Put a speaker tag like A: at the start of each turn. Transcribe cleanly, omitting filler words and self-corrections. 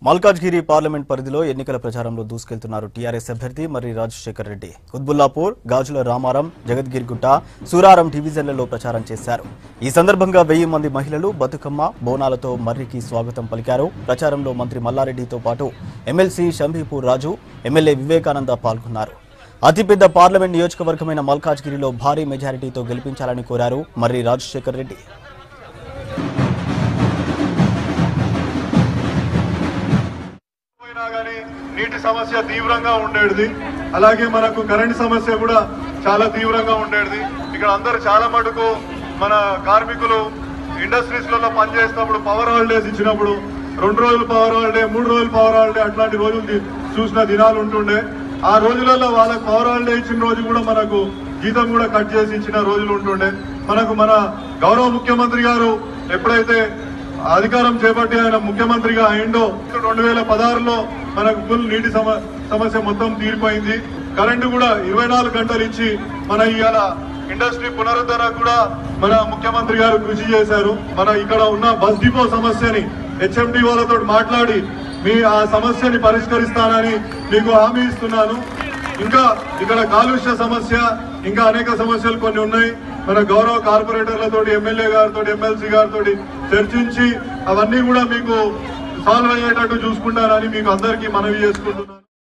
A: Malkajgiri parliament పరిధిలో ఎన్నికల ప్రచారంలో దూసుకెళ్తున్నారు టీఆర్ఎస్ అభ్యర్థి మర్రి రాజశేఖర్ రెడ్డి. కుత్బుల్లాపూర్, గాజుల రామారం, జగద్గిరిగుట్ట, సూరారం డివిజన్లలో ప్రచారం చేశారు. ఈ సందర్భంగా 1000 మంది మహిళలు బతుకమ్మ, బోనాలతో మర్రికి స్వాగతం పలికారు. ప్రచారంలో మంత్రి మల్లారెడ్డితో పాటు ఎమ్మెల్సీ షంభీపూర్ రాజు, ఎమ్మెల్యే వివేకానంద పాల్గొన్నారు. అతిపెద్ద పార్లమెంట్ నియోజకవర్గమైన మల్కాజ్గిరిలో భారీ మెజారిటీతో గెలిపించాలని కోరారు మర్రి రాజశేఖర్ రెడ్డి.
B: నీటి సమస్య తీవ్రంగా ఉండేది, అలాగే మనకు కరెంట్ సమస్య కూడా చాలా తీవ్రంగా ఉండేది. ఇక్కడ అందరూ చాలా మటుకు మన కార్మికులు ఇండస్ట్రీస్ లలో పనిచేసినప్పుడు పవర్ హాలిడేస్ ఇచ్చినప్పుడు 2 రోజులు పవర్ హాలిడే, 3 రోజులు పవర్ హాలిడే అట్లాంటి రోజులు చూసిన దినాలు ఉంటుండే. ఆ రోజులలో వాళ్ళకి పవర్ హాలిడే ఇచ్చిన రోజు కూడా మనకు జీతం కూడా కట్ చేసి ఇచ్చిన రోజులు ఉంటుండే. మనకు మన గౌరవ ముఖ్యమంత్రి గారు ఎప్పుడైతే అధికారం చేపట్టి ఆయన ముఖ్యమంత్రిగా అయిందో 2016లో మనకు ఫుల్ నీటి సమస్య మొత్తం తీరిపోయింది. కరెంటు కూడా 24 గంటలు ఇచ్చి మన ఇవాళ ఇండస్ట్రీ పునరుద్ధరణ కూడా మన ముఖ్యమంత్రి గారు కృషి చేశారు. మన ఇక్కడ ఉన్న బస్ డిపో సమస్యని హెచ్ఎండి వాళ్ళతో మాట్లాడి మీ ఆ సమస్యని పరిష్కరిస్తానని మీకు హామీ ఇస్తున్నాను. ఇంకా ఇక్కడ కాలుష్య సమస్య, ఇంకా అనేక సమస్యలు కొన్ని ఉన్నాయి. మన గౌరవ కార్పొరేటర్లతో, ఎమ్మెల్యే గారితో, ఎమ్మెల్సీ గారితో చర్చించి అవన్నీ కూడా మీకు సాల్వ్ అయ్యేటట్టు చూసుకుంటారని మీకు అందరికీ మనవి చేసుకుంటున్నాను.